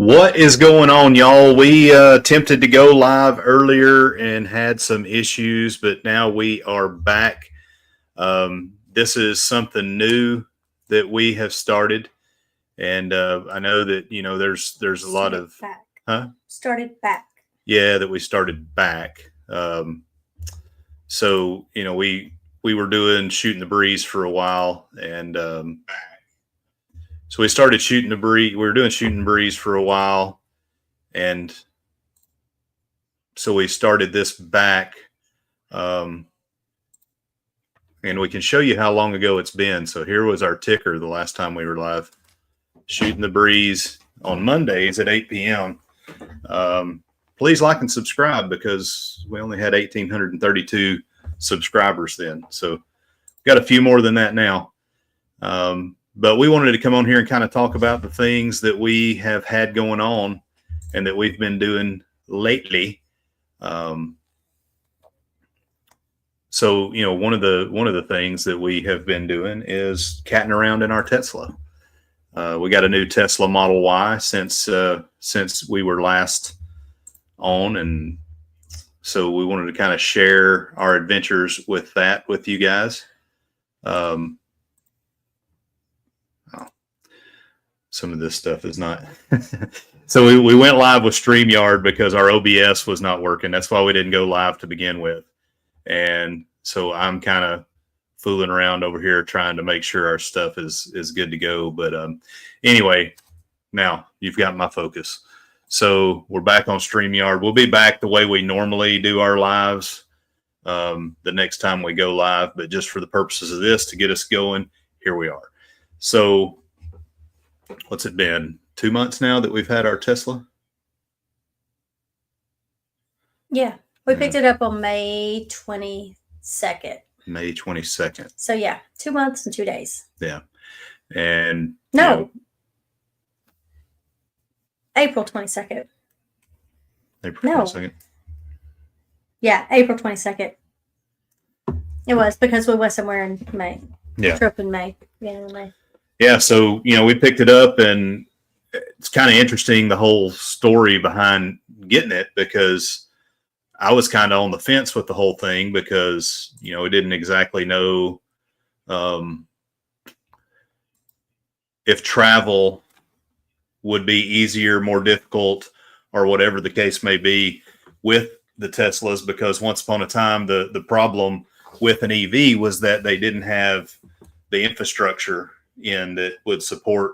What is going on, y'all? We attempted to go live earlier and had some issues, but now we are back. This is something new that we have started, and I know that there's a lot of Started back. Yeah, that we started back. So we were doing shooting the breeze for a while, and so we started shooting the breeze. We were doing shooting breeze for a while, and so we started this back. And we can show you how long ago it's been. So here was our ticker the last time we were live. Shooting the breeze on Mondays at 8 p.m. Please like and subscribe because we only had 1,832 subscribers then. So got a few more than that now. But we wanted to come on here and kind of talk about the things that we have had going on and that we've been doing lately. So one of the things that we have been doing is catting around in our Tesla. We got a new Tesla Model Y since we were last on, and so we wanted to kind of share our adventures with you guys. Some of this stuff is not. So we went live with StreamYard because our OBS was not working. That's why we didn't go live to begin with. And so I'm kind of fooling around over here trying to make sure our stuff is good to go. But anyway, now you've got my focus. So we're back on StreamYard. We'll be back the way we normally do our lives the next time we go live. But just for the purposes of this, to get us going, here we are. So what's it been? 2 months now that we've had our Tesla? Yeah. We picked it up on May 22nd. May 22nd. So, yeah, 2 months and 2 days. Yeah. And April 22nd. April 22nd? Yeah, April 22nd. It was because we went somewhere in May. Yeah. Trip in May. Yeah, in May. Yeah, so, we picked it up, and it's kind of interesting, the whole story behind getting it, because I was kind of on the fence with the whole thing because, we didn't exactly know if travel would be easier, more difficult, or whatever the case may be with the Teslas, because once upon a time, the problem with an EV was that they didn't have the infrastructure in that would support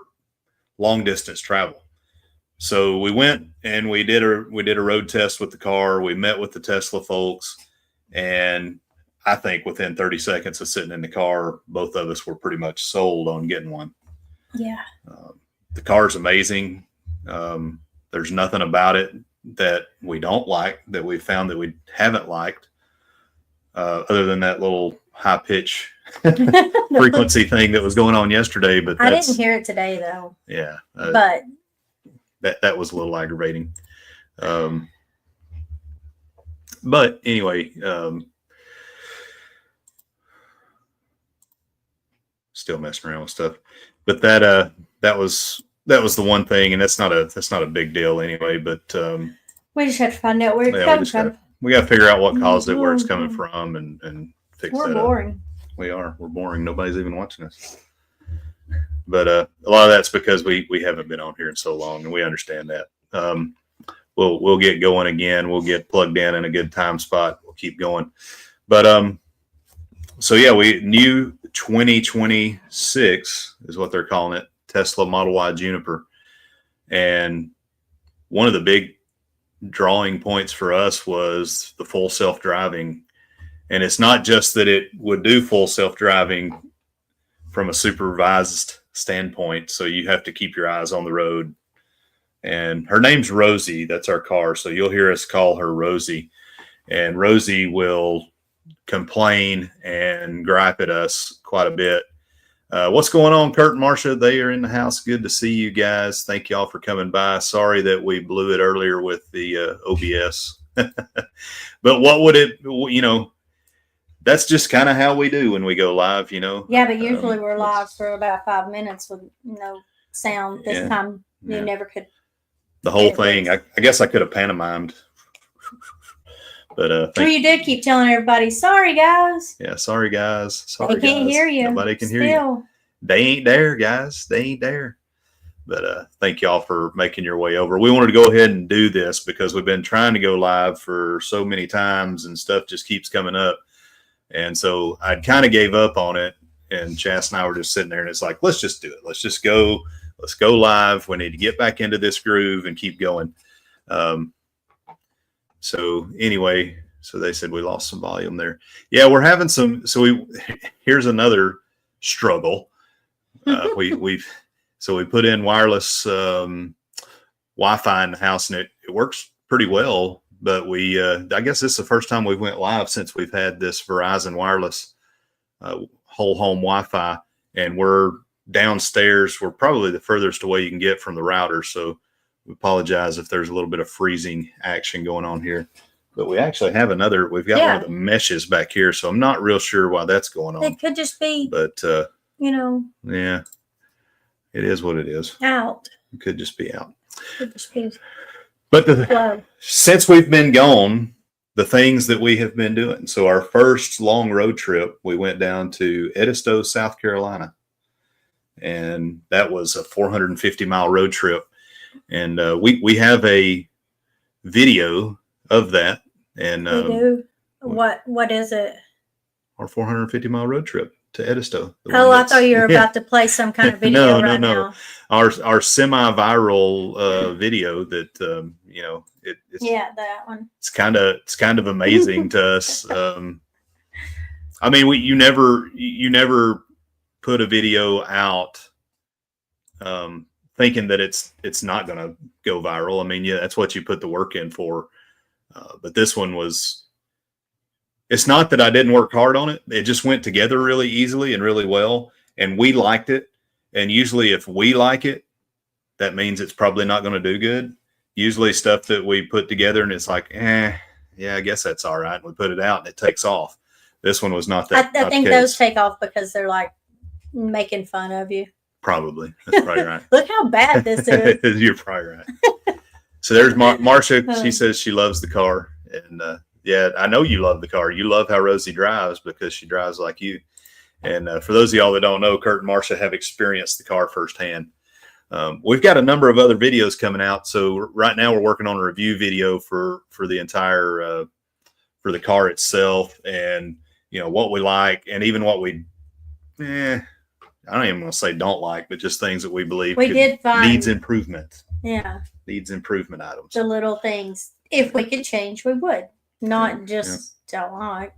long distance travel. So we went and we did a road test with the car. We met with the Tesla folks, and I think within 30 seconds of sitting in the car, both of us were pretty much sold on getting one. Yeah. The car's amazing. There's nothing about it that we don't like, that we found that we haven't liked, other than that little high pitch frequency thing that was going on yesterday. But I didn't hear it today though. Yeah. But that was a little aggravating. But anyway, still messing around with stuff. But that was the one thing, and that's not a big deal anyway. But we just have to find out where it's coming from. We got to figure out what caused it, where it's coming from, and fix that up. We're boring. We're boring. Nobody's even watching us. But a lot of that's because we haven't been on here in so long, and we understand that. We'll get going again. We'll get plugged in a good time spot. We'll keep going. But so yeah, new 2026 is what they're calling it, Tesla Model Y Juniper. And one of the big drawing points for us was the full self-driving. And it's not just that it would do full self-driving from a supervised standpoint. So you have to keep your eyes on the road. And her name's Rosie. That's our car. So you'll hear us call her Rosie. And Rosie will complain and gripe at us quite a bit. What's going on, Kurt and Marcia? They are in the house. Good to see you guys. Thank y'all for coming by. Sorry that we blew it earlier with the OBS. But what would it, that's just kind of how we do when we go live, Yeah, but usually we're live for about 5 minutes with no sound. This time you never could the whole thing. I guess I could have pantomimed, but you did keep telling everybody, "Sorry, guys." Yeah, sorry guys. Sorry, they can't guys. hear you. Nobody can hear you. They ain't there, guys. They ain't there. But thank y'all for making your way over. We wanted to go ahead and do this because we've been trying to go live for so many times and stuff just keeps coming up. And so I kind of gave up on it. And Chas and I were just sitting there and it's like, let's just do it. Let's just go. Let's go live. We need to get back into this groove and keep going. So anyway, so they said we lost some volume there. Yeah, we're having some. So here's another struggle. So we put in wireless Wi-Fi in the house, and it works pretty well. But I guess this is the first time we went live since we've had this Verizon wireless whole home Wi-Fi, and we're downstairs. We're probably the furthest away you can get from the router. So we apologize if there's a little bit of freezing action going on here. But we actually have we've got one of the meshes back here, so I'm not real sure why that's going on. It could just be, but yeah. It is what it is. Out. It could just be out. Could just be but since we've been gone, the things that we have been doing. So our first long road trip, we went down to Edisto, South Carolina. And that was a 450-mile road trip. And we have a video of that. And we do. What is it? Our 450-mile road trip to Edisto. I thought you were about to play some kind of video no. now. Our semi-viral video that it's that one. It's kind of amazing to us. I mean, you never put a video out thinking that it's not going to go viral. I mean, yeah, that's what you put the work in for. But this one was. It's not that I didn't work hard on it. It just went together really easily and really well. And we liked it. And usually if we like it, that means it's probably not going to do good. Usually stuff that we put together and it's like, yeah, I guess that's all right. And we put it out and it takes off. This one was not that. I think those take off because they're like making fun of you. Probably. That's probably right. Look how bad this is. You're probably right. So there's Marcia. She says she loves the car. And, yeah, I know you love the car. You love how Rosie drives because she drives like you. And for those of y'all that don't know, Kurt and Marcia have experienced the car firsthand. We've got a number of other videos coming out. So right now we're working on a review video for the entire for the car itself, and what we like, and even what we I don't even want to say don't like, but just things that we believe did find needs improvement. Yeah, needs improvement items. The little things. If we could change, we would. Not just don't like.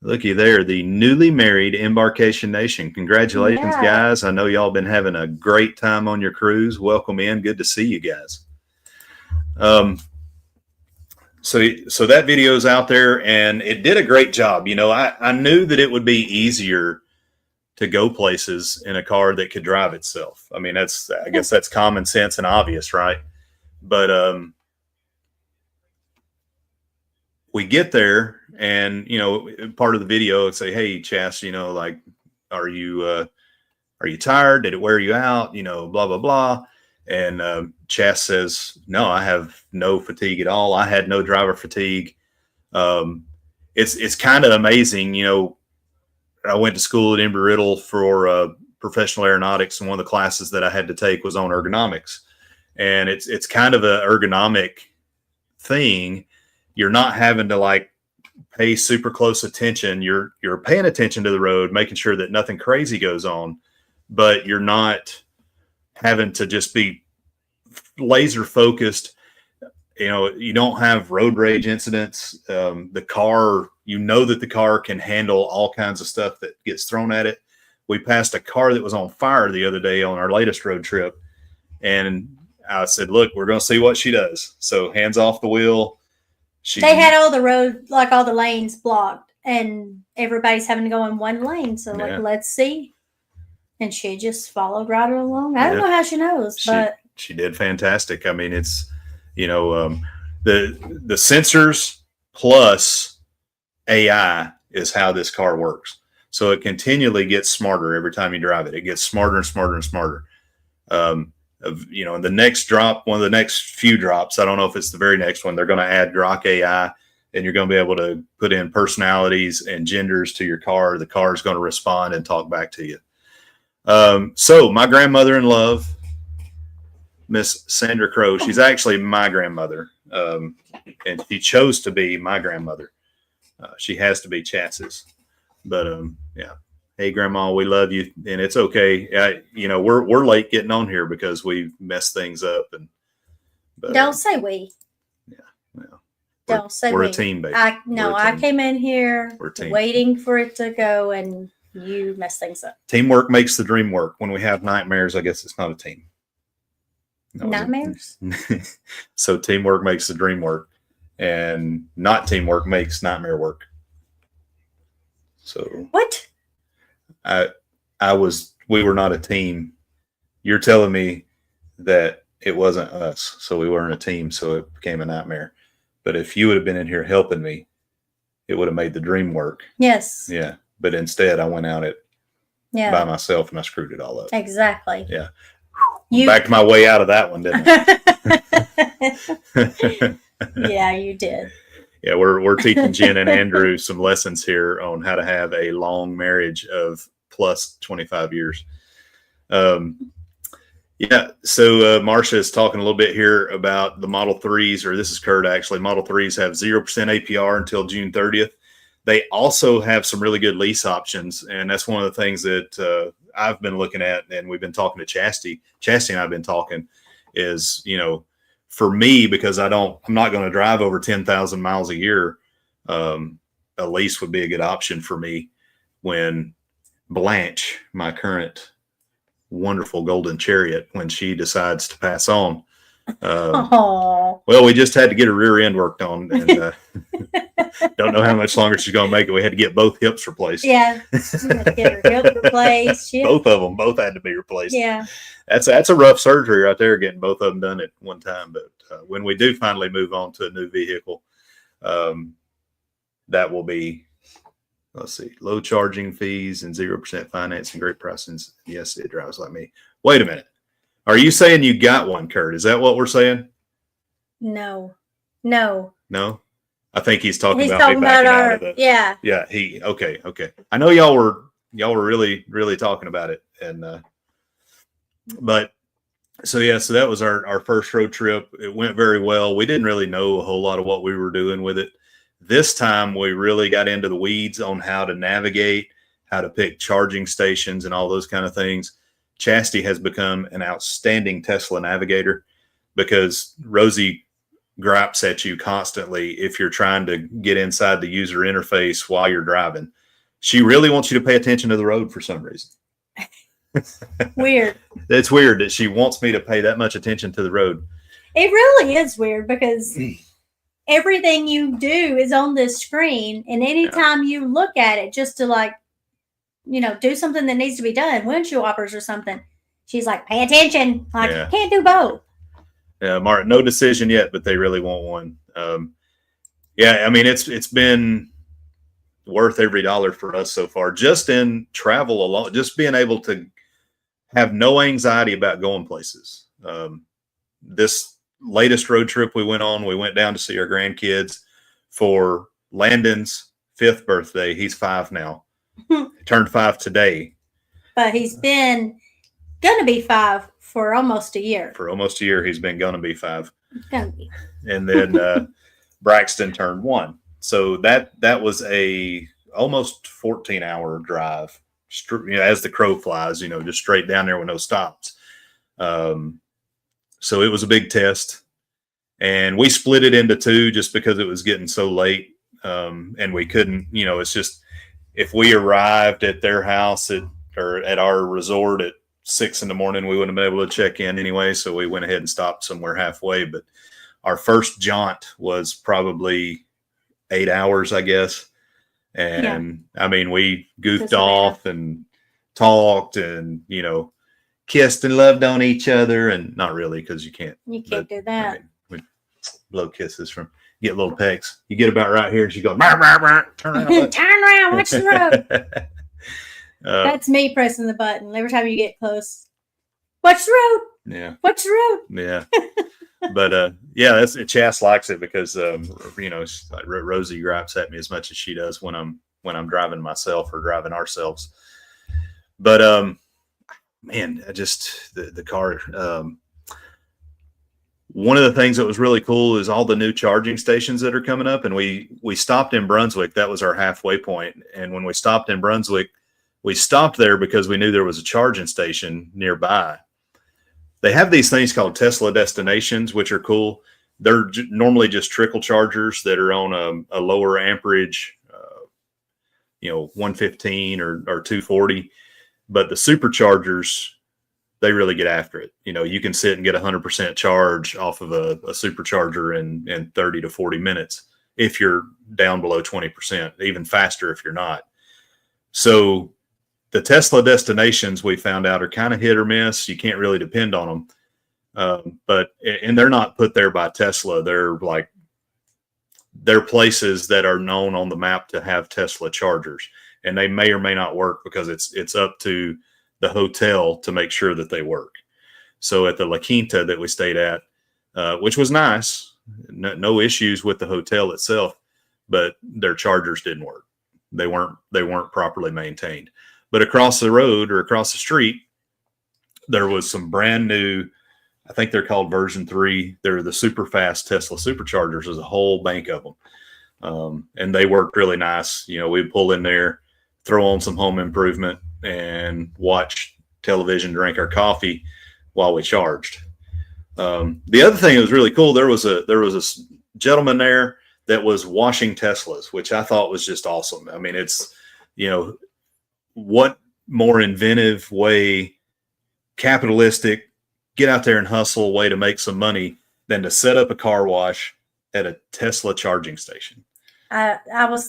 Looky there, the newly married Embarkation Nation. Congratulations, guys. I know y'all been having a great time on your cruise. Welcome in. Good to see you guys. So that video is out there, and it did a great job. I knew that it would be easier to go places in a car that could drive itself. I mean, I guess that's common sense and obvious, right? But we get there and, part of the video would say, hey, Chas, like, are you tired? Did it wear you out? Blah, blah, blah. And Chas says, no, I have no fatigue at all. I had no driver fatigue. It's kind of amazing. I went to school at Embry-Riddle for professional aeronautics, and one of the classes that I had to take was on ergonomics. And it's kind of an ergonomic thing. You're not having to like pay super close attention. You're paying attention to the road, making sure that nothing crazy goes on, but you're not having to just be laser focused. You don't have road rage incidents. The car, that the car can handle all kinds of stuff that gets thrown at it. We passed a car that was on fire the other day on our latest road trip. And I said, look, we're going to see what she does. So hands off the wheel. They had all the road, like all the lanes blocked, and everybody's having to go in one lane. So let's see. And she just followed right along. I don't know how she knows, but she did fantastic. I mean, it's, the sensors plus AI is how this car works. So it continually gets smarter every time you drive it. It gets smarter and smarter and smarter. in the next drop, one of the next few drops, I don't know if it's the very next one, they're going to add Grok AI, and you're going to be able to put in personalities and genders to your car. The car is going to respond and talk back to you. So my grandmother in love, Miss Sandra Crow, she's actually my grandmother, and she chose to be my grandmother. She has to be Chassis, but yeah. Hey, Grandma, we love you, and it's okay. We're late getting on here because we messed things up, but don't say we. Yeah, well, don't say we're we. a team, baby. I came in here waiting for it to go, and you messed things up. Teamwork makes the dream work. When we have nightmares, I guess it's not a team. Nightmares? So teamwork makes the dream work, and not teamwork makes nightmare work. So what? We were not a team. You're telling me that it wasn't us, so we weren't a team, so it became a nightmare. But if you would have been in here helping me, it would have made the dream work. Yes. Yeah. But instead, I went out by myself, and I screwed it all up. Exactly. Yeah. Backed my way out of that one, didn't I? Yeah, you did. Yeah, we're teaching Jen and Andrew some lessons here on how to have a long marriage of plus 25 years. Yeah, so Marcia is talking a little bit here about the Model 3s, or this is Kurt actually. Model 3s have 0% APR until June 30th. They also have some really good lease options, and that's one of the things that I've been looking at, and we've been talking to Chastity. Chastity and I've been talking is, for me, because I'm not going to drive over 10,000 miles a year, a lease would be a good option for me when Blanche, my current wonderful golden chariot, when she decides to pass on. Well, we just had to get her rear end worked on, and don't know how much longer she's going to make it. We had to get both hips replaced. Yeah, get her hip replaced. Yeah. Both had to be replaced. Yeah, that's a rough surgery right there, getting both of them done at one time. But when we do finally move on to a new vehicle, that will be, let's see, low charging fees and 0% financing, great prices. Yes, it drives like me. Wait a minute. Are you saying you got one, Kurt? Is that what we're saying? No. I think he's talking about me backing out of it. Yeah. Yeah. Okay. I know y'all were really, really talking about it. And, but so that was our first road trip. It went very well. We didn't really know a whole lot of what we were doing with it. This time we really got into the weeds on how to navigate, how to pick charging stations and all those kind of things. Chastity has become an outstanding Tesla navigator, because Rosie gripes at you constantly if you're trying to get inside the user interface while you're driving. She really wants you to pay attention to the road for some reason. Weird. It's weird that she wants me to pay that much attention to the road. It really is weird, because everything you do is on this screen, and anytime you look at it just to do something that needs to be done, windshield wipers or something, she's like, pay attention. You can't do both. Yeah, Martin, no decision yet, but they really want one. I mean, it's been worth every dollar for us so far, just in travel alone, just being able to have no anxiety about going places. This latest road trip we went on, we went down to see our grandkids for Landon's 5th birthday. He's 5 now. Turned 5 today. But he's been going to be 5 for almost a year. For almost a year, he's been going to be 5. Gonna be. And then Braxton turned 1. So that was a almost 14-hour drive, as the crow flies, just straight down there with no stops. So it was a big test, and we split it into 2 just because it was getting so late, and we couldn't. It's just, if we arrived at their house or at our resort at 6 a.m, we wouldn't have been able to check in anyway. So we went ahead and stopped somewhere halfway. But our first jaunt was probably 8 hours, I guess. And I mean, we goofed off and talked and, kissed and loved on each other, and not really, because you can't do that. I mean, we blow kisses get little pecks. You get about right here, and she goes, "Burr, burr, burr, turn around, turn around, watch the road." That's me pressing the button every time you get close. Watch the road. Yeah. What's the road? Yeah. But yeah, Chas likes it because Rosie gripes at me as much as she does when I'm driving myself or driving ourselves. But man, I just the car. One of the things that was really cool is all the new charging stations that are coming up, and we stopped in Brunswick. That was our halfway point. And when we stopped in Brunswick, we stopped there because we knew there was a charging station nearby. They have these things called Tesla destinations, which are cool. They're normally just trickle chargers that are on a lower amperage, 115 or 240. But the superchargers, they really get after it. You can sit and get 100% charge off of a supercharger in 30 to 40 minutes if you're down below 20%, even faster if you're not. So the Tesla destinations, we found out, are kind of hit or miss. You can't really depend on them. And they're not put there by Tesla. They're places that are known on the map to have Tesla chargers, and they may or may not work because it's up to the hotel to make sure that they work. So at the La Quinta that we stayed at, which was nice, no issues with the hotel itself, but their chargers didn't work. They weren't properly maintained. But across the road or across the street, there was some brand new, I think they're called version 3. They're the super fast Tesla superchargers. There's a whole bank of them. And they worked really nice. We'd pull in there, throw on some home improvement, and watch television, drink our coffee while we charged. The other thing that was really cool, there was a gentleman there that was washing Teslas, which I thought was just awesome. I mean, it's, what more inventive way, capitalistic, get out there and hustle way to make some money than to set up a car wash at a Tesla charging station. I would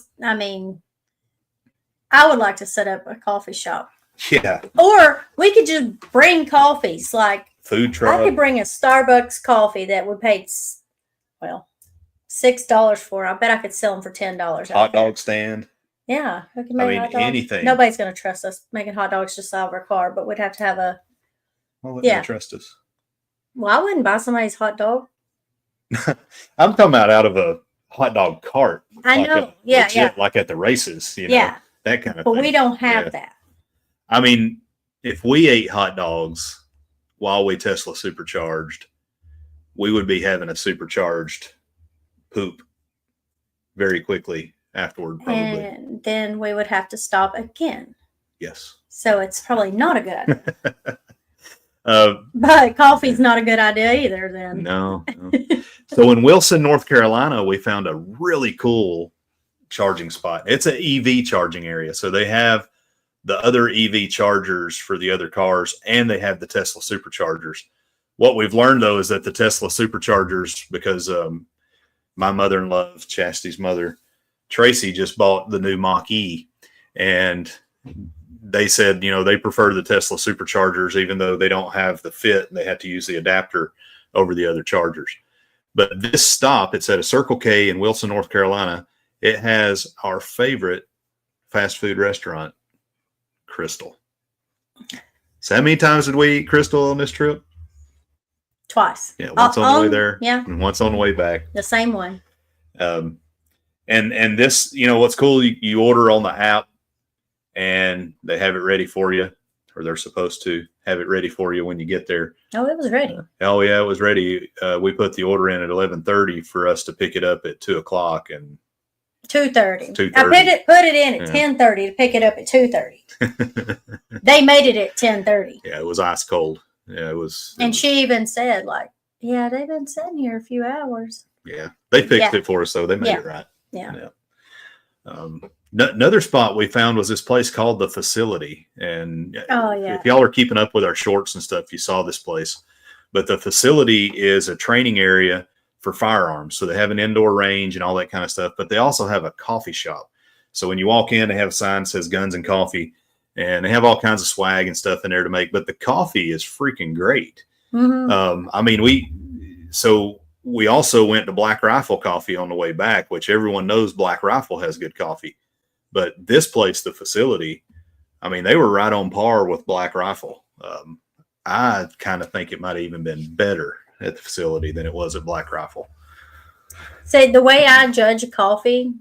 like to set up a coffee shop. Yeah. Or we could just bring coffees, like food truck. I could bring a Starbucks coffee that would pay, $6 for. I bet I could sell them for $10. Hot dog stand. Yeah, we can make hot dogs. Anything. Nobody's going to trust us making hot dogs just out of our car, but we'd have to have a. Why wouldn't they trust us? Well, I wouldn't buy somebody's hot dog. I'm talking about out of a hot dog cart. I know. Yeah. Like at the races, yeah. That kind of but thing. We don't have that. I mean, if we ate hot dogs while we Tesla supercharged, we would be having a supercharged poop very quickly afterward, probably. And then we would have to stop again. Yes. So it's probably not a good idea. But coffee's not a good idea either then. No. So in Wilson, North Carolina, we found a really cool charging spot. It's an EV charging area. So they have the other EV chargers for the other cars, and they have the Tesla superchargers. What we've learned, though, is that the Tesla superchargers, because my mother-in-law, Chastity's mother, Tracy, just bought the new Mach-E, and they said, they prefer the Tesla superchargers, even though they don't have the fit, and they have to use the adapter over the other chargers. But this stop, it's at a Circle K in Wilson, North Carolina. It has our favorite fast food restaurant, Crystal. So how many times did we eat Crystal on this trip? Twice. Yeah, once on the way there, and once on the way back. The same one. And this, what's cool, you order on the app and they have it ready for you, or they're supposed to have it ready for you when you get there. Oh, it was ready. Oh yeah, it was ready. We put the order in at 11:30 for us to pick it up at 2:00 and 2:30. I put it in at 10:30 to pick it up at 2:30. They made it at 10:30. Yeah, it was ice cold. Yeah, it was. And she even said, they've been sitting here a few hours. Yeah, they fixed it for us, though. They made it right. Yeah. Another spot we found was this place called The Facility. And if y'all are keeping up with our shorts and stuff, you saw this place. But The Facility is a training area for firearms. So they have an indoor range and all that kind of stuff, but they also have a coffee shop. So when you walk in, they have a sign that says Guns and Coffee, and they have all kinds of swag and stuff in there to make, but the coffee is freaking great. Mm-hmm. We also went to Black Rifle Coffee on the way back, which everyone knows Black Rifle has good coffee, but this place, The Facility, they were right on par with Black Rifle. I kind of think it might have even been better at the facility than it was at Black Rifle. So the way I judge coffee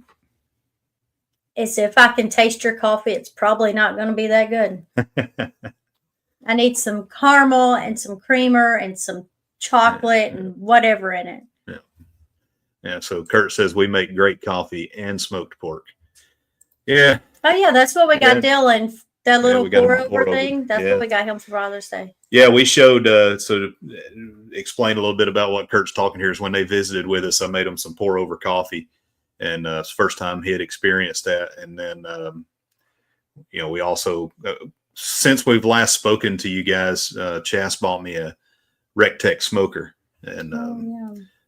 is if I can taste your coffee, it's probably not going to be that good. I need some caramel and some creamer and some chocolate and whatever in it. Yeah. Yeah. So Kurt says we make great coffee and smoked pork. Yeah. Oh yeah, that's what we got Dylan. That little pour over thing. That's what we got him for Father's Day. Yeah, we showed. So to explain a little bit about what Kurt's talking here is when they visited with us, I made them some pour over coffee, and it's the first time he had experienced that. And then, we also since we've last spoken to you guys, Chas bought me a Rectech smoker, and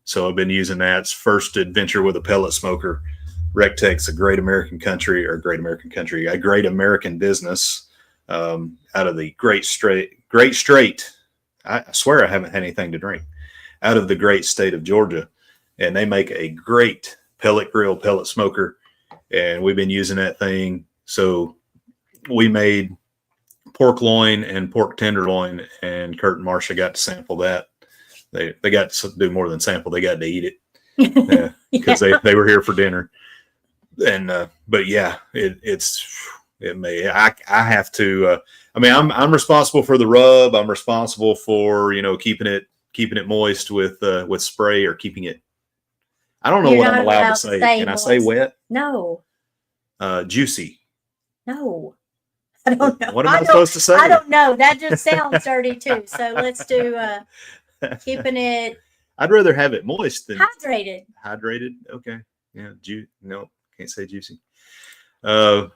so I've been using that. It's first adventure with a pellet smoker. Rectech's a great American business out of the Great Strait. I swear I haven't had anything to drink out of the great state of Georgia, and they make a great pellet smoker, and we've been using that thing. So we made pork loin and pork tenderloin, and Kurt and Marcia got to sample that. They got to do more than sample; they got to eat it because they were here for dinner. And but yeah, I have to. I'm responsible for the rub. I'm responsible for keeping it moist with spray or keeping it. I don't know what I'm allowed to say. Can moist. I say wet? No. Juicy. No. I don't know. What am I supposed to say? I don't know. That just sounds dirty too. So let's do keeping it. I'd rather have it moist than hydrated. Hydrated. Okay. Yeah. No. Can't say juicy. So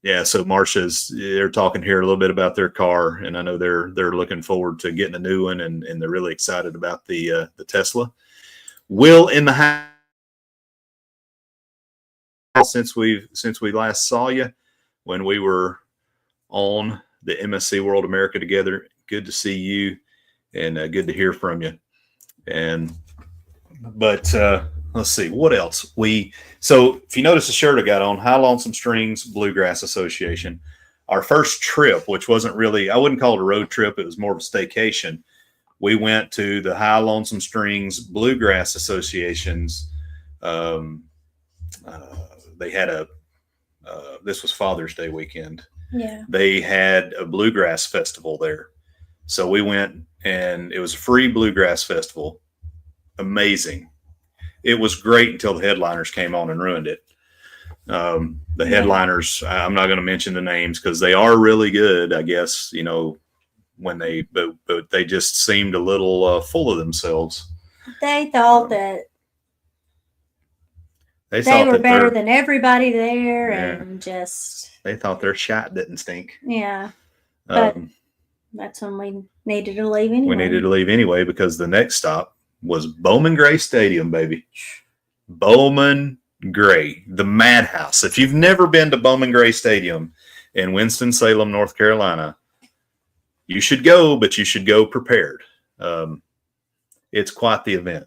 they're talking here a little bit about their car, and I know they're looking forward to getting a new one, and they're really excited about the Tesla. Will in the house since we last saw you when we were on the MSC World America together. Good to see you, and good to hear from you. But let's see what else so if you notice the shirt I got on, High Lonesome Strings Bluegrass Association. Our first trip, which wasn't really, I wouldn't call it a road trip, it was more of a staycation. We went to the High Lonesome Strings Bluegrass Association's. They had this was Father's Day weekend. Yeah. They had a bluegrass festival there. So we went, and it was a free bluegrass festival. Amazing. It was great until the headliners came on and ruined it. The headliners, I'm not going to mention the names because they are really good, I guess, when but they just seemed a little full of themselves. They thought that they were better than everybody there, and just they thought their shot didn't stink. Yeah. But that's when we needed to leave anyway. We needed to leave anyway because the next stop was Bowman Gray Stadium, baby. Bowman Gray, the madhouse. If you've never been to Bowman Gray Stadium in Winston-Salem, North Carolina, you should go, but you should go prepared. It's quite the event.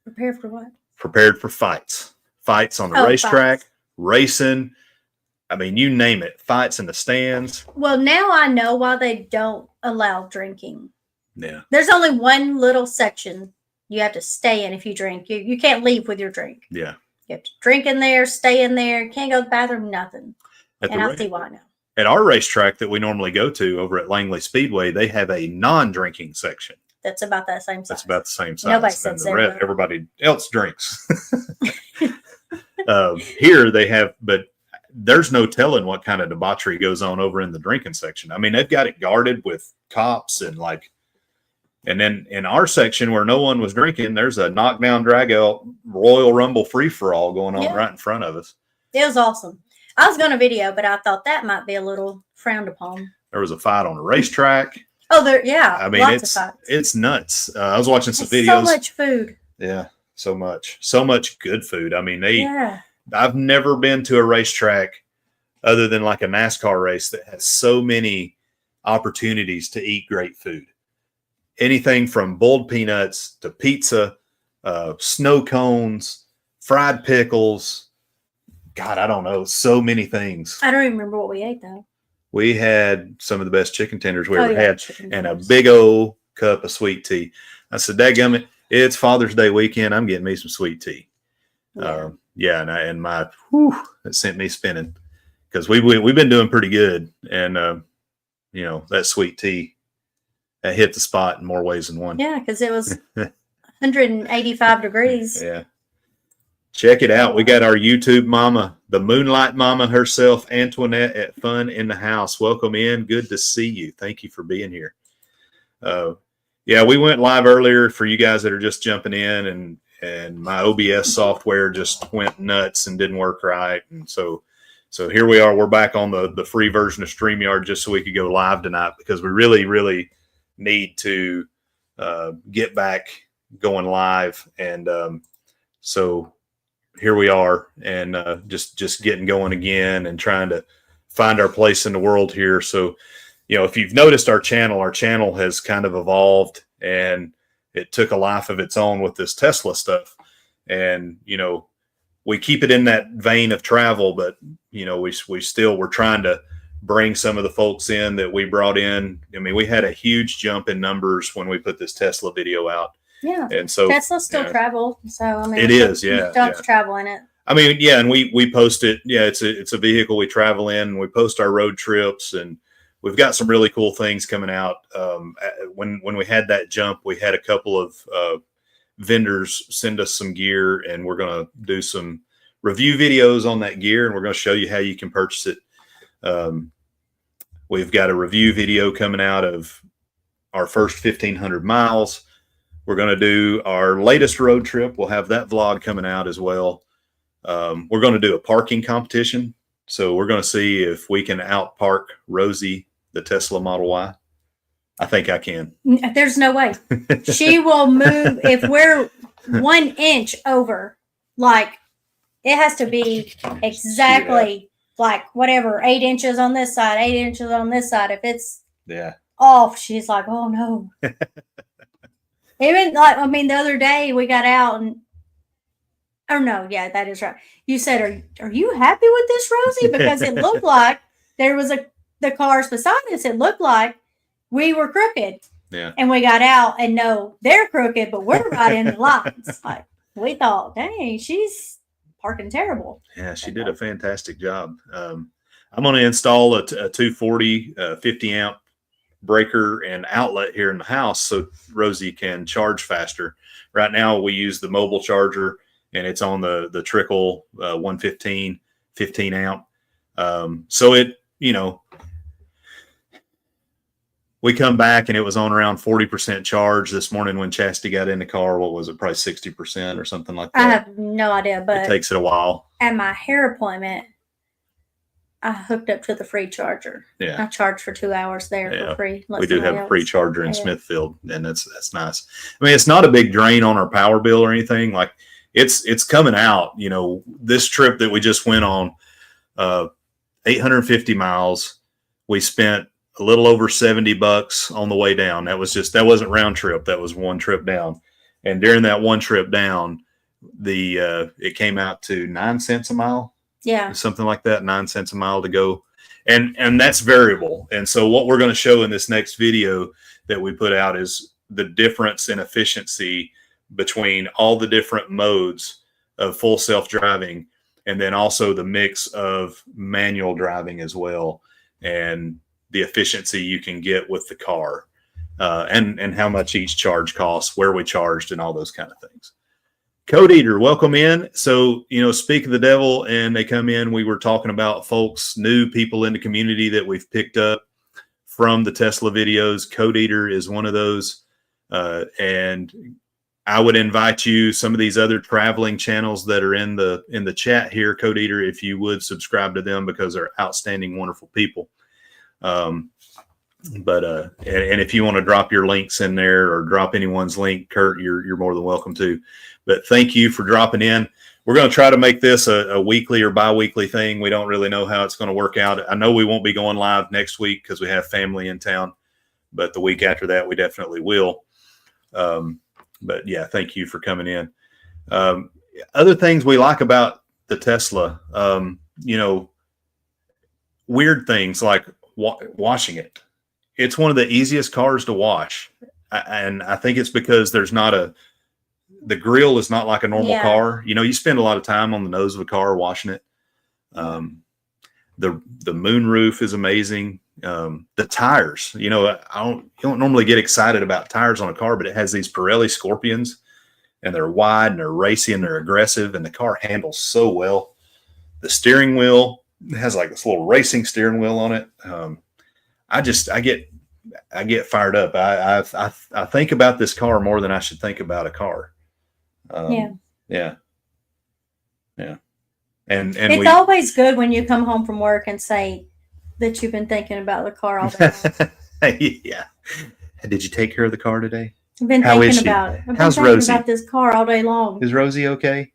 Prepared for what? Prepared for fights. Fights on the racetrack, racing. I mean, you name it. Fights in the stands. Well, now I know why they don't allow drinking. Yeah. There's only one little section you have to stay in if you drink. You can't leave with your drink. Yeah. You have to drink in there, stay in there. Can't go to the bathroom, nothing. I see why now. At our racetrack that we normally go to over at Langley Speedway, they have a non-drinking section. That's about that same size. That's about the same size. Nobody sits there. Everybody else drinks. Here they have, but there's no telling what kind of debauchery goes on over in the drinking section. I mean, they've got it guarded with cops and then in our section where no one was drinking, there's a knockdown, drag out Royal Rumble free for all going on right in front of us. It was awesome. I was going to video, but I thought that might be a little frowned upon. There was a fight on a racetrack. Oh, I mean, it's nuts. I was watching some videos. So much food. Yeah, so much good food. I mean, I've never been to a racetrack other than like a NASCAR race that has so many opportunities to eat great food. Anything from boiled peanuts to pizza, snow cones, fried pickles. God, I don't know. So many things. I don't even remember what we ate though. we had some of the best chicken tenders we Oh, ever yeah, had, chicken and a tenders. big old cup of sweet tea. I said, "Dadgummit, it's Father's Day weekend. I'm getting me some sweet tea." Yeah. And that sent me spinning because we've been doing pretty good, and that sweet tea that hit the spot in more ways than one. Yeah, because it was 185 degrees. Yeah. Check it out. We got our YouTube mama, the Moonlight Mama herself, Antoinette at Fun in the House. Welcome in. Good to see you. Thank you for being here. We went live earlier for you guys that are just jumping in, and my OBS software just went nuts and didn't work right. And so here we are. We're back on the free version of StreamYard just so we could go live tonight because we really, really need to get back going live. And so here we are, and just getting going again and trying to find our place in the world here. So, if you've noticed our channel has kind of evolved, and it took a life of its own with this Tesla stuff. And, we keep it in that vein of travel, but, we're trying to bring some of the folks in that we brought in. I mean, we had a huge jump in numbers when we put this Tesla video out. Yeah. And so Tesla still travel. So, I mean, it is. Yeah. You don't travel in it. I mean, yeah. And we post it. Yeah. It's a vehicle we travel in, and we post our road trips, and we've got some really cool things coming out. When we had that jump, we had a couple of vendors send us some gear, and we're going to do some review videos on that gear, and we're going to show you how you can purchase it. We've got a review video coming out of our first 1,500 miles. We're going to do our latest road trip. We'll have that vlog coming out as well. We're going to do a parking competition. So we're going to see if we can outpark Rosie, the Tesla Model Y. I think I can. There's no way. She will move if we're 1 inch over. Like, it has to be exactly like whatever, 8 inches on this side, 8 inches on this side. If it's off, she's like, oh no. Even the other day we got out and that is right. You said, are you happy with this, Rosie? Because it looked like there was the cars beside us. It looked like we were crooked. Yeah. And we got out and no, they're crooked, but we're right in the lines. Like, we thought, dang, she's parking terrible. Yeah, she did a fantastic job. I'm going to install a 240 50 amp breaker and outlet here in the house so Rosie can charge faster. Right now we use the mobile charger, and it's on the Trickle 115 15 amp. So it, we come back and it was on around 40% charge this morning when Chastity got in the car. What was it? Probably 60% or something like that. I have no idea, but it takes it a while. At my hair appointment, I hooked up to the free charger. Yeah. I charged for 2 hours there for free. We do have a free charger in Smithfield, and that's nice. I mean, it's not a big drain on our power bill or anything. Like, it's coming out. This trip that we just went on, 850 miles, we spent a little over $70 on the way down. That wasn't round trip. That was one trip down. And during that one trip down, it came out to 9 cents a mile. Yeah. Something like that, 9 cents a mile to go. And that's variable. And so what we're going to show in this next video that we put out is the difference in efficiency between all the different modes of full self-driving, and then also the mix of manual driving as well, and the efficiency you can get with the car, and how much each charge costs, where we charged, and all those kind of things. Code Eater, welcome in. So, speak of the devil, and they come in. We were talking about folks, new people in the community that we've picked up from the Tesla videos. Code Eater is one of those. And I would invite you, some of these other traveling channels that are in the chat here, Code Eater, if you would subscribe to them, because they're outstanding, wonderful people. And if you want to drop your links in there or drop anyone's link, Kurt, you're more than welcome to. But thank you for dropping in. We're going to try to make this a weekly or bi-weekly thing. We don't really know how it's going to work out. I know we won't be going live next week because we have family in town, but the week after that, we definitely will. But yeah, thank you for coming in. Other things we like about the Tesla, weird things like washing it. It's one of the easiest cars to wash. And I think it's because the grill is not like a normal car. You know, you spend a lot of time on the nose of a car washing it. The moonroof is amazing. The tires, you know, you don't normally get excited about tires on a car, but it has these Pirelli Scorpions, and they're wide and they're racy and they're aggressive, and the car handles so well. The steering wheel has like this little racing steering wheel on it. I get fired up. I think about this car more than I should think about a car. Yeah. And it's always good when you come home from work and say that you've been thinking about the car all day long. Yeah. Did you take care of the car today? I've been thinking about it. How's Rosie? About this car all day long. Is Rosie okay?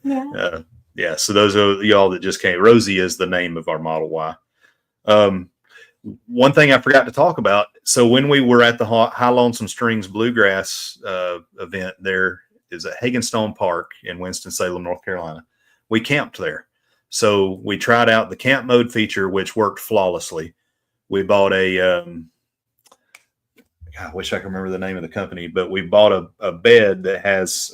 Yeah. Yeah. So those are y'all that just came. Rosie is the name of our Model Y. One thing I forgot to talk about. So when we were at the High Lonesome Strings Bluegrass event, there is at Hagenstone Park in Winston-Salem, North Carolina. We camped there. So we tried out the camp mode feature, which worked flawlessly. We bought I wish I could remember the name of the company, but we bought a bed that has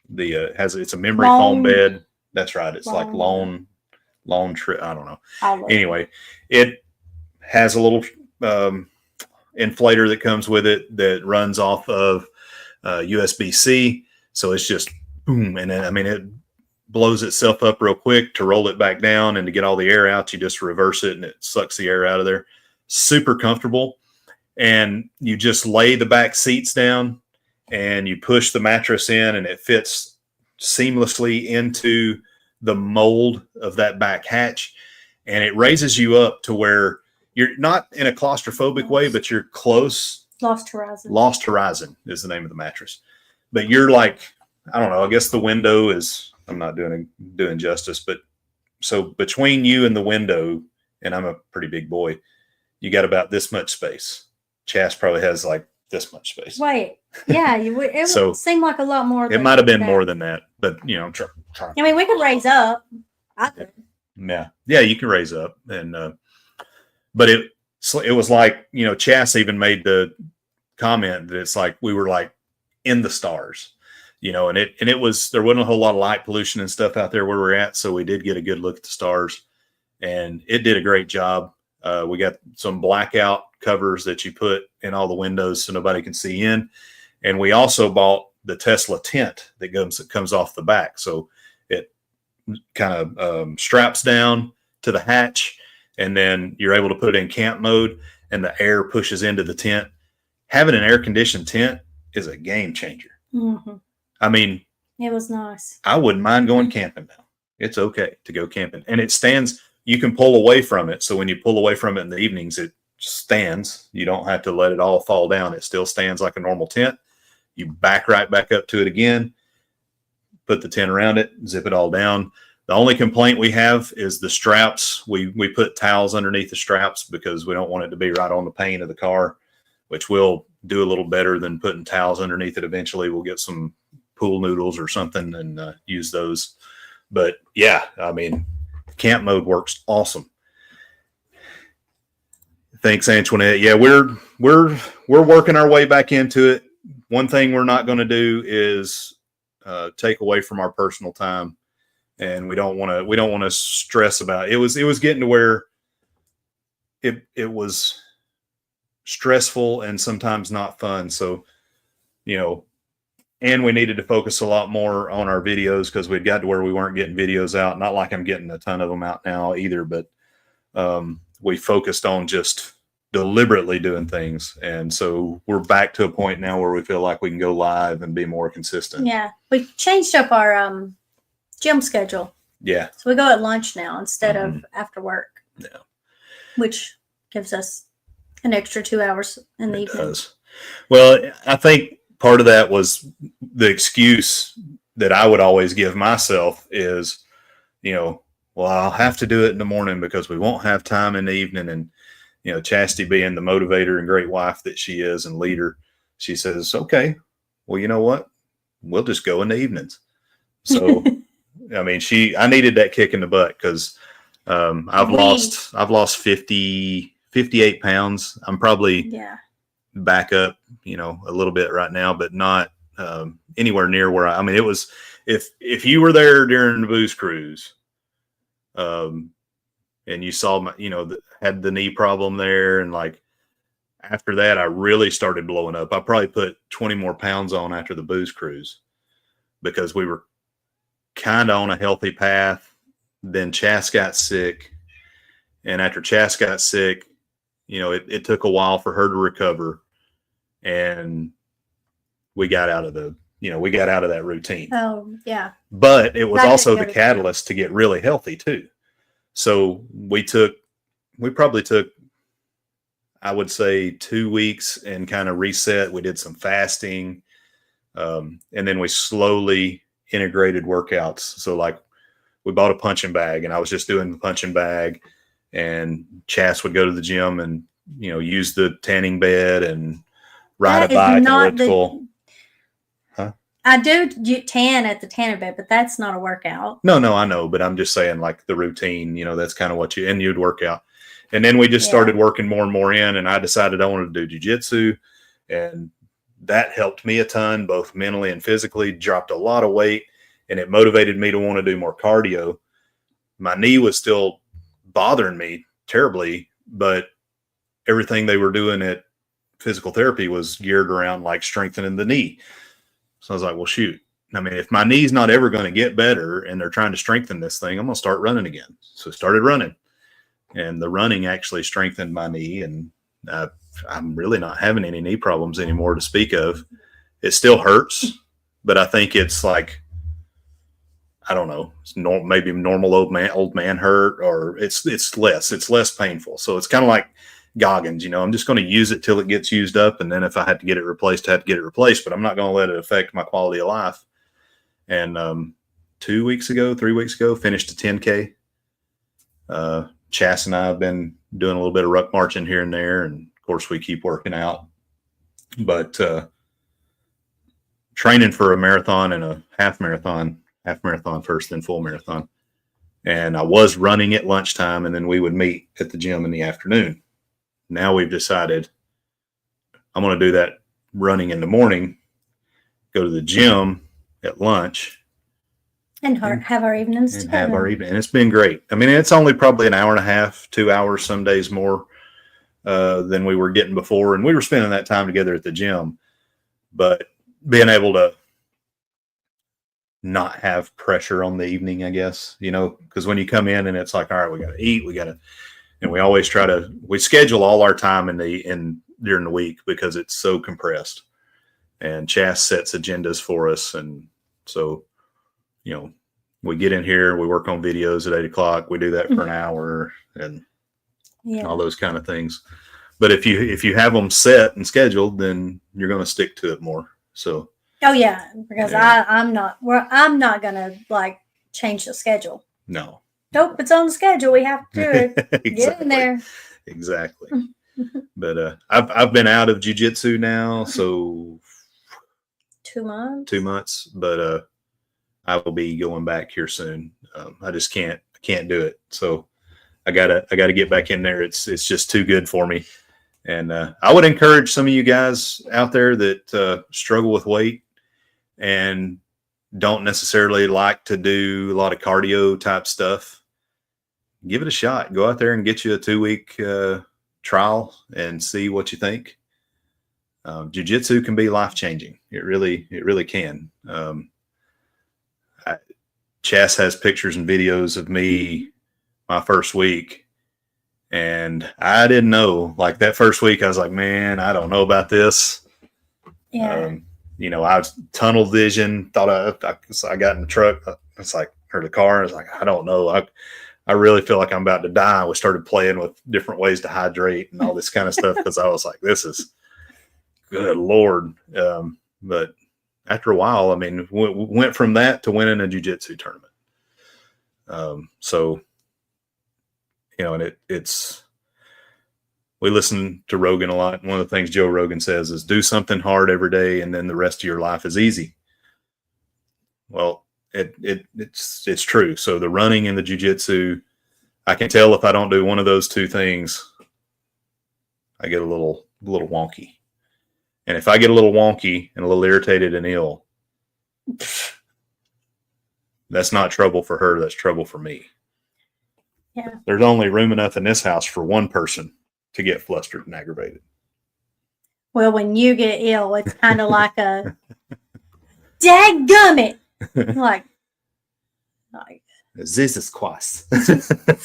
it's a memory foam bed. That's right. It's like lone trip. I don't know. Anyway, it has a little inflator that comes with it that runs off of USB-C. So it's just boom. And then, I mean, it blows itself up real quick. To roll it back down and to get all the air out, you just reverse it and it sucks the air out of there. Super comfortable. And you just lay the back seats down and you push the mattress in and it fits seamlessly into the mold of that back hatch. And it raises you up to where you're not in a claustrophobic way, but you're close. Lost Horizon. Lost Horizon is the name of the mattress. But you're like, I don't know, I guess the window is, I'm not doing justice, but so between you and the window, and I'm a pretty big boy, you got about this much space. Chas probably has like this much space. Wait, yeah, it would seem like a lot more. It might have been more than that, but you know, try. I mean, we could raise up. I could. Yeah, you can raise up, and but it was like, you know, Chas even made the comment that it's like we were like in the stars, you know, and it was, there wasn't a whole lot of light pollution and stuff out there where we're at, so we did get a good look at the stars, and it did a great job. We got some blackout covers that you put in all the windows so nobody can see in. And we also bought the Tesla tent that comes off the back. So it kind of straps down to the hatch, and then you're able to put it in camp mode and the air pushes into the tent. Having an air conditioned tent is a game changer. Mm-hmm. I mean, it was nice. I wouldn't mind going camping now. It's okay to go camping, and it stands. You can pull away from it. So when you pull away from it in the evenings, it stands. You don't have to let it all fall down. It still stands like a normal tent. You back right back up to it again, put the tent around it, zip it all down. The only complaint we have is the straps. We put towels underneath the straps because we don't want it to be right on the paint of the car, which will do a little better than putting towels underneath it. Eventually we'll get some pool noodles or something and use those. But yeah, I mean, camp mode works awesome. Thanks, Antoinette. Yeah, we're working our way back into it. One thing we're not going to do is take away from our personal time, and we don't want to stress about it. It was getting to where it was stressful and sometimes not fun. So, you know, and we needed to focus a lot more on our videos because we'd got to where we weren't getting videos out. Not like I'm getting a ton of them out now either, but we focused on just deliberately doing things. And so we're back to a point now where we feel like we can go live and be more consistent. Yeah. We changed up our gym schedule. Yeah. So we go at lunch now instead of after work. Yeah. Which gives us an extra 2 hours in the evening. Does. Well, I think part of that was the excuse that I would always give myself is, you know, well, I'll have to do it in the morning because we won't have time in the evening. And, you know, Chastity being the motivator and great wife that she is and leader, she says, okay, well, you know what? We'll just go in the evenings. So, I mean, I needed that kick in the butt because I've lost 58 pounds. I'm probably back up, a little bit right now, but not anywhere near where I mean, it was, if you were there during the booze cruise, and you saw my, had the knee problem there. And like, after that, I really started blowing up. I probably put 20 more pounds on after the booze cruise because we were kind of on a healthy path. Then Chas got sick. And after Chas got sick, it took a while for her to recover. And we got out of that routine. Oh, yeah. But it was also the catalyst to get really healthy too. So we probably took, I would say, 2 weeks and kind of reset. We did some fasting. And then we slowly integrated workouts. So like we bought a punching bag and I was just doing the punching bag, and Chas would go to the gym and, use the tanning bed and ride a bike and elliptical. I do tan at the tanning bed, but that's not a workout. No, I know, but I'm just saying like the routine, that's kind of what you'd work out. And then we just started working more and more in, and I decided I wanted to do jiu-jitsu, and that helped me a ton, both mentally and physically. Dropped a lot of weight, and it motivated me to want to do more cardio. My knee was still bothering me terribly, but everything they were doing at physical therapy was geared around like strengthening the knee. So I was like, well, shoot. I mean, if my knee's not ever going to get better and they're trying to strengthen this thing, I'm going to start running again. So I started running, and the running actually strengthened my knee, and I'm really not having any knee problems anymore to speak of. It still hurts, but I think it's like, I don't know, it's maybe normal old man hurt, or it's less painful. So it's kind of like Goggins, I'm just going to use it till it gets used up. And then if I had to get it replaced, I had to get it replaced, but I'm not going to let it affect my quality of life. And 3 weeks ago, finished a 10K. Chas and I have been doing a little bit of ruck marching here and there. And of course we keep working out, but training for a marathon and a half marathon first, then full marathon. And I was running at lunchtime, and then we would meet at the gym in the afternoon. Now we've decided I'm going to do that running in the morning, go to the gym at lunch, and have our evenings together. And it's been great. I mean, it's only probably an hour and a half, 2 hours, some days more than we were getting before. And we were spending that time together at the gym, but being able to not have pressure on the evening, I guess, because when you come in and it's like, all right, we got to eat, and we always we schedule all our time during the week because it's so compressed, and Chas sets agendas for us. And so, we get in here, we work on videos at 8:00. We do that for an hour and all those kind of things. But if you have them set and scheduled, then you're going to stick to it more. So. Oh yeah, because I'm not going to like change the schedule. No. Nope, it's on the schedule. We have to do it. Exactly. Get in there. Exactly. But I've been out of jiu-jitsu now, so 2 months. 2 months, but I will be going back here soon. I just can't do it. So I gotta get back in there. It's just too good for me. And I would encourage some of you guys out there that struggle with weight and don't necessarily like to do a lot of cardio type stuff. Give it a shot. Go out there and get you a 2-week trial and see what you think. Jiu-jitsu can be life-changing. It really can. Chas has pictures and videos of me my first week, and I didn't know. Like that first week, I was like, man, I don't know about this. Yeah. I was tunnel vision. Thought I got in the truck. It's like, or the car. I was like, I don't know. I really feel like I'm about to die. We started playing with different ways to hydrate and all this kind of stuff because I was like, this is good Lord. But after a while, I mean, we went from that to winning a jiu-jitsu tournament. So, and it's, we listen to Rogan a lot. One of the things Joe Rogan says is do something hard every day, and then the rest of your life is easy. Well, it's true. So the running and the jiu-jitsu, I can tell if I don't do one of those two things, I get a little wonky. And if I get a little wonky and a little irritated and ill, that's not trouble for her. That's trouble for me. Yeah. There's only room enough in this house for one person to get flustered and aggravated. Well, when you get ill, it's kind of like a dadgummit. Like Jesus Christ.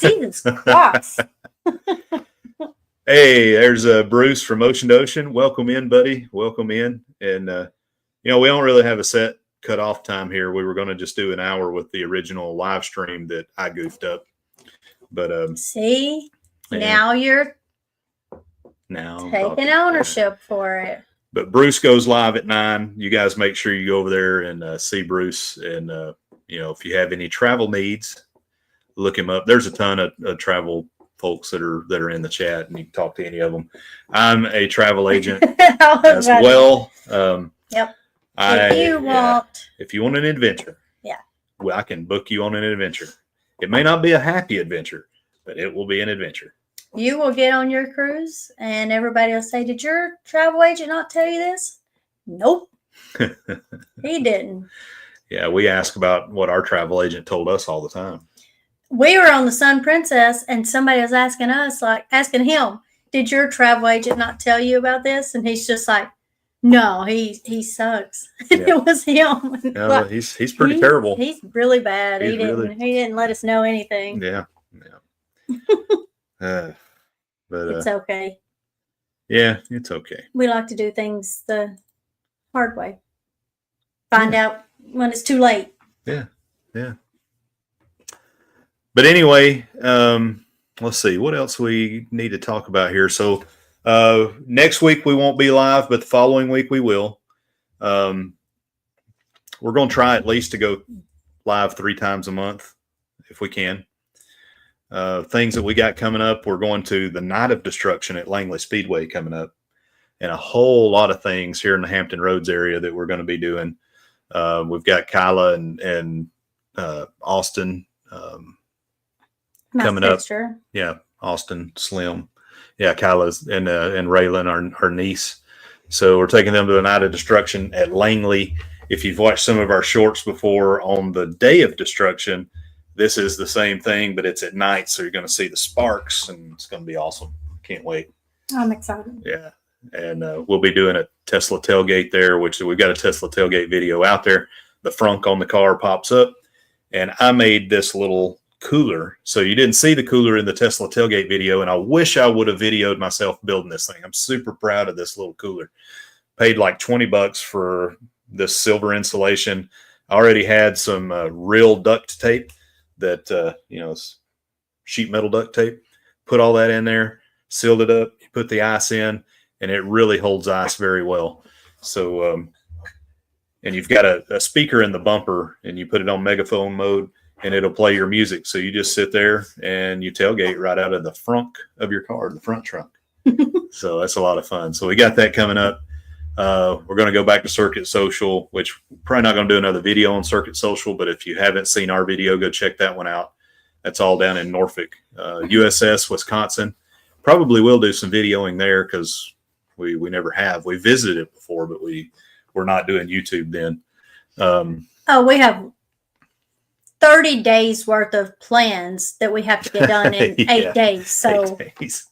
Jesus Christ. Hey, there's Bruce from Ocean to Ocean. Welcome in, buddy. Welcome in. And, we don't really have a set cutoff time here. We were going to just do an hour with the original live stream that I goofed up. But see, now you're taking ownership for it. But Bruce goes live at 9. You guys make sure you go over there and see Bruce. And, if you have any travel needs, look him up. There's a ton of travel folks that are in the chat, and you can talk to any of them. I'm a travel agent as well. Yep. If you want an adventure, well, I can book you on an adventure. It may not be a happy adventure, but it will be an adventure. You will get on your cruise, and everybody will say, "Did your travel agent not tell you this?" Nope, he didn't. Yeah, we ask about what our travel agent told us all the time. We were on the Sun Princess, and somebody was asking him, "Did your travel agent not tell you about this?" And he's just like, "No, he sucks." And it was him. No, like, he's pretty terrible. He's really bad. He didn't let us know anything. Yeah. But it's okay. Yeah, it's okay. We like to do things the hard way. Find out when it's too late. Yeah. But anyway, let's see what else we need to talk about here. So next week we won't be live, but the following week we will. We're going to try at least to go live 3 times a month if we can. Things that we got coming up, we're going to the Night of Destruction at Langley Speedway coming up, and a whole lot of things here in the Hampton Roads area that we're going to be doing. We've got Kyla and Austin coming up. Yeah, Austin, Slim. Yeah, Kyla's and Raylan, our niece. So we're taking them to a Night of Destruction at Langley. If you've watched some of our shorts before on the Day of Destruction, this is the same thing, but it's at night, so you're going to see the sparks, and it's going to be awesome. Can't wait. I'm excited. Yeah, and we'll be doing a Tesla tailgate there, which we've got a Tesla tailgate video out there. The frunk on the car pops up, and I made this little cooler. So you didn't see the cooler in the Tesla tailgate video, and I wish I would have videoed myself building this thing. I'm super proud of this little cooler. Paid like $20 for this silver insulation. I already had some real duct tape that, it's sheet metal duct tape. Put all that in there, sealed it up, put the ice in, and it really holds ice very well. So, and you've got a speaker in the bumper, and you put it on megaphone mode, and it'll play your music. So you just sit there and you tailgate right out of the frunk of your car, the front trunk. So that's a lot of fun. So we got that coming up. We're going to go back to Circuit Social, which we're probably not going to do another video on Circuit Social, but if you haven't seen our video, go check that one out. That's all down in Norfolk, USS, Wisconsin. Probably will do some videoing there because we never have. We visited it before, but we're not doing YouTube then. We have 30 days worth of plans that we have to get done in 8 days. So 8 days.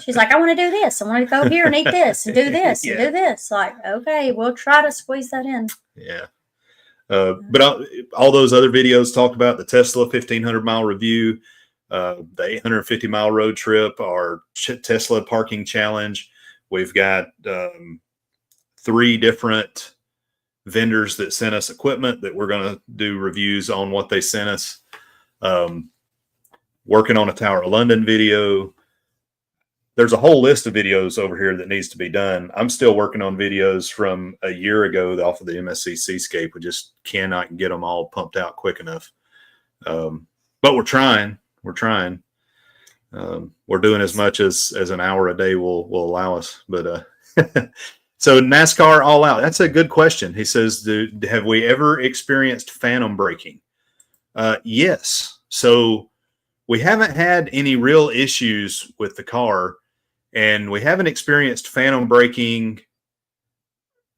She's like, "I want to do this. I want to go here and eat this and do this and do this." Like, okay, we'll try to squeeze that in. Yeah. But all those other videos talked about the Tesla 1,500-mile review, the 850-mile road trip, our Tesla parking challenge. We've got 3 different vendors that sent us equipment that we're going to do reviews on what they sent us. Working on a Tower of London video. There's a whole list of videos over here that needs to be done. I'm still working on videos from a year ago off of the MSC Seascape. We just cannot get them all pumped out quick enough. But we're trying. We're doing as much as an hour a day will allow us. But so NASCAR All Out. That's a good question. He says, have we ever experienced phantom braking? Yes. So we haven't had any real issues with the car, and we haven't experienced phantom braking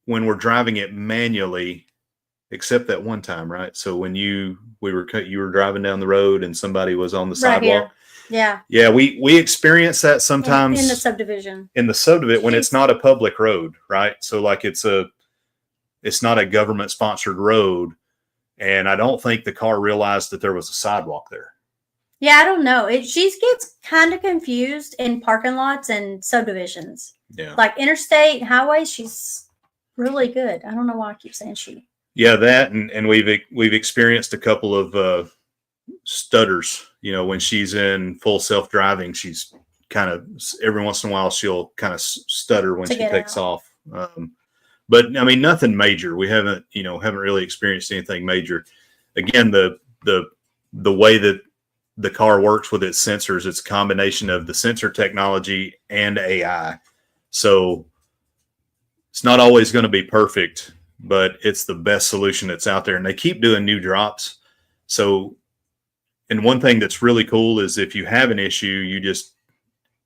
when we're driving it manually, except that one time, right? So when you were driving down the road and somebody was on the sidewalk. Here. Yeah, we experience that sometimes in the subdivision. When it's not a public road, right? So like it's not a government sponsored road, and I don't think the car realized that there was a sidewalk there. Yeah, I don't know. She gets kind of confused in parking lots and subdivisions. Yeah, like interstate highways, she's really good. I don't know why I keep saying she. Yeah, that and we've experienced a couple of stutters. You know, when she's in full self-driving, she's kind of every once in a while she'll kind of stutter when she takes off. But I mean, nothing major. We haven't really experienced anything major. Again, the way that the car works with its sensors, it's a combination of the sensor technology and AI. So it's not always going to be perfect, but it's the best solution that's out there. And they keep doing new drops. So, and one thing that's really cool is if you have an issue,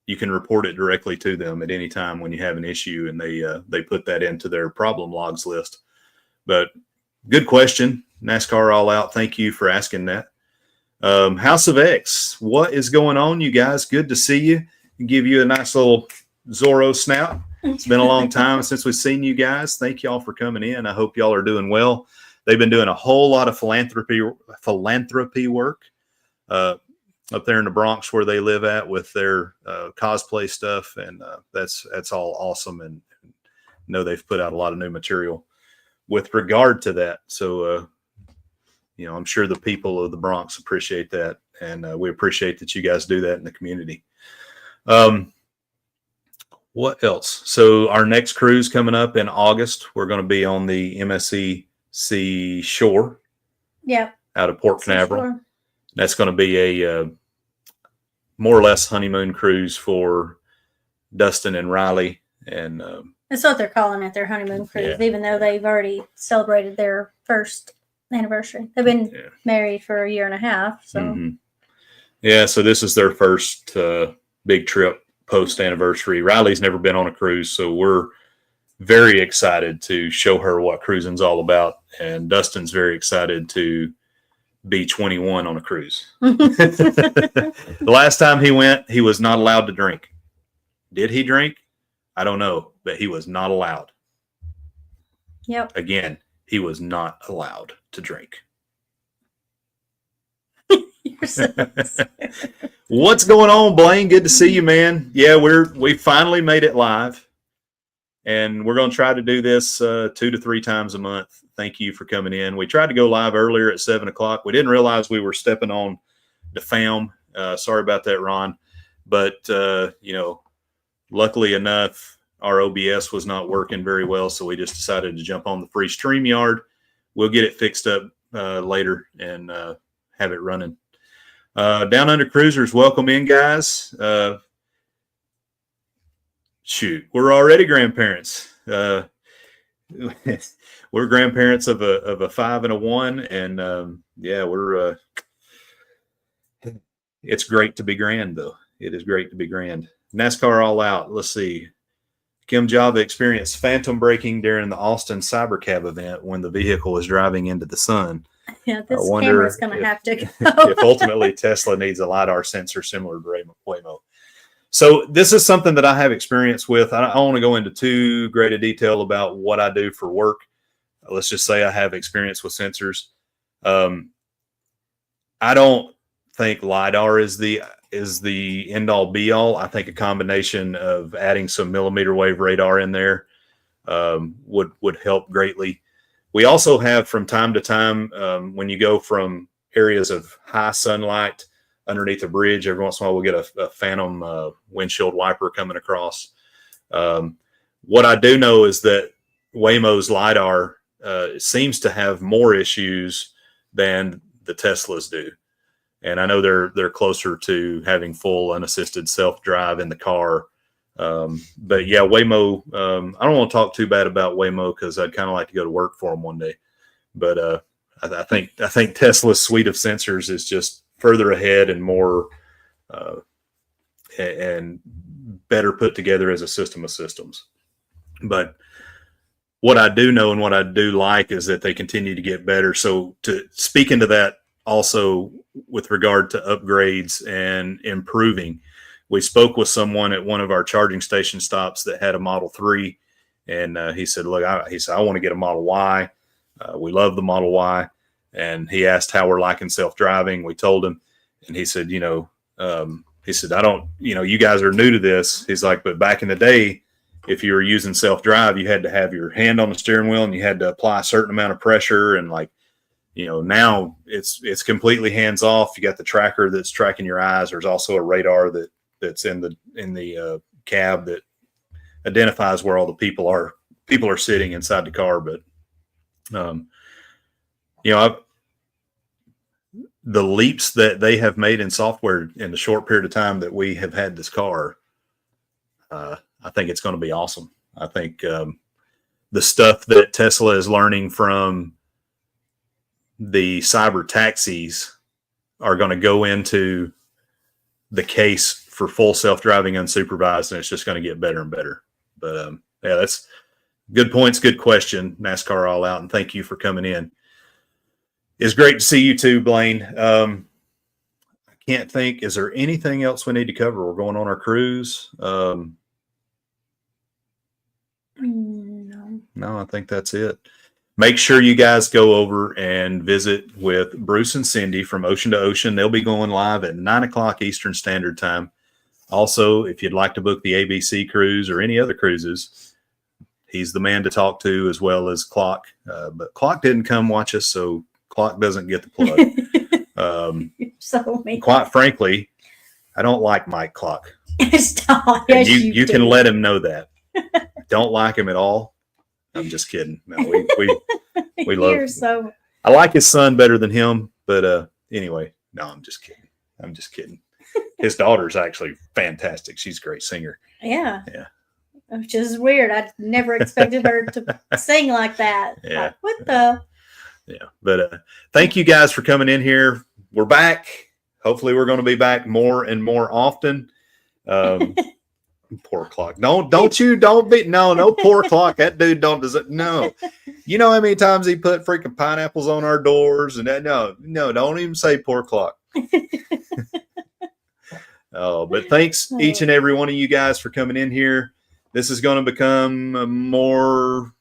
you can report it directly to them at any time when you have an issue, and they put that into their problem logs list. But good question, NASCAR All Out. Thank you for asking that. House of X, what is going on, you guys? Good to see you. Give you a nice little Zorro snap. It's been a long time since we've seen you guys. Thank y'all for coming in. I hope y'all are doing well. They've been doing a whole lot of philanthropy work up there in the Bronx where they live at with their cosplay stuff, and that's all awesome. And know they've put out a lot of new material with regard to that. So I'm sure the people of the Bronx appreciate that, and we appreciate that you guys do that in the community. What else? So our next cruise coming up in August, we're going to be on the MSC Shore. Yeah. Out of Port Canaveral. That's going to be a more or less honeymoon cruise for Dustin and Riley. And that's what they're calling it, their honeymoon cruise, even though they've already celebrated their first anniversary. They've been married for a year and a half. So so this is their first big trip post anniversary. Riley's never been on a cruise, so we're very excited to show her what cruising's all about. And Dustin's very excited to be 21 on a cruise. The last time he went, he was not allowed to drink. Did he drink? I don't know, but he was not allowed. Yep. Again, he was not allowed to drink. What's going on, Blaine? Good to see you, man. Yeah, we finally made it live, and we're going to try to do this 2 to 3 times a month. Thank you for coming in. We tried to go live earlier at 7:00. We didn't realize we were stepping on the fam. Sorry about that, Ron. But luckily enough, our OBS was not working very well, so we just decided to jump on the free StreamYard. We'll get it fixed up later and have it running. Down Under Cruisers, welcome in, guys. We're already grandparents. We're grandparents of a 5 and a 1, and we're. It's great to be grand, though. It is great to be grand. NASCAR All Out. Let's see. Kim Java experienced phantom braking during the Austin Cybercab event when the vehicle was driving into the sun. Yeah, this camera's going to have to go. If ultimately Tesla needs a LiDAR sensor similar to Waymo. So this is something that I have experience with. I don't want to go into too great a detail about what I do for work. Let's just say I have experience with sensors. I don't think LiDAR is the end all be all. I think a combination of adding some millimeter wave radar in there would help greatly. We also have from time to time, when you go from areas of high sunlight underneath a bridge, every once in a while we'll get a phantom windshield wiper coming across. What I do know is that Waymo's LiDAR seems to have more issues than the Teslas do. And I know they're closer to having full unassisted self-drive in the car. But yeah, Waymo, I don't want to talk too bad about Waymo because I'd kind of like to go to work for them one day. But I think Tesla's suite of sensors is just further ahead and more and better put together as a system of systems. But what I do know and what I do like is that they continue to get better. So to speak into that also with regard to upgrades and improving, we spoke with someone at one of our charging station stops that had a Model 3. And he said, look, he said, I want to get a Model Y. We love the Model Y. And he asked how we're liking self-driving. We told him, and he said, he said, I don't, you guys are new to this. He's like, but back in the day, if you were using self-drive, you had to have your hand on the steering wheel and you had to apply a certain amount of pressure. And now it's completely hands off. You got the tracker that's tracking your eyes. There's also a radar that's in the cab that identifies where all the people are sitting inside the car. But, the leaps that they have made in software in the short period of time that we have had this car, I think it's going to be awesome. I think the stuff that Tesla is learning from the cyber taxis are going to go into the case for full self-driving unsupervised, and it's just going to get better and better. But that's good points, good question, NASCAR All Out, and thank you for coming in. It's great to see you too, Blaine. I can't think, is there anything else we need to cover? We're going on our cruise. No, I think that's it. Make sure you guys go over and visit with Bruce and Cindy from Ocean to Ocean. They'll be going live at 9:00 Eastern Standard Time. Also, if you'd like to book the ABC cruise or any other cruises, he's the man to talk to, as well as Clock. But Clock didn't come watch us, so Clock doesn't get the plug. So mean. Quite frankly, I don't like Mike Clock. Stop. And Yes, you can let him know that. Don't like him at all. I'm just kidding. No, we love him. So I like his son better than him, but anyway, no, I'm just kidding. His daughter's actually fantastic. She's a great singer. Yeah. Which is weird. I never expected her to sing like that. Yeah. Like, what the? Yeah. But thank you guys for coming in here. We're back. Hopefully we're going to be back more and more often. Poor Clock. No poor Clock. That dude don't deserve. No. You know how many times he put freaking pineapples on our doors and that? No, don't even say poor Clock. Oh, but thanks each and every one of you guys for coming in here. This is going to become a more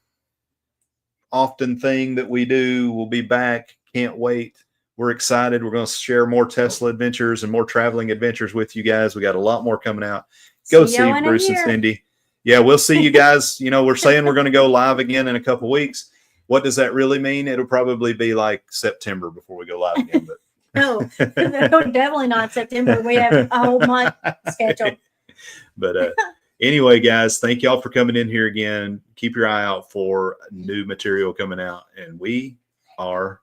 often thing that we do. We'll be back. Can't wait. We're excited. We're going to share more Tesla adventures and more traveling adventures with you guys. We got a lot more coming out. Go see Bruce and Cindy. Yeah, we'll see you guys. We're saying we're going to go live again in a couple weeks. What does that really mean? It'll probably be like September before we go live again. But no, definitely not September. We have a whole month scheduled. But anyway, guys, thank y'all for coming in here again. Keep your eye out for new material coming out. And we are...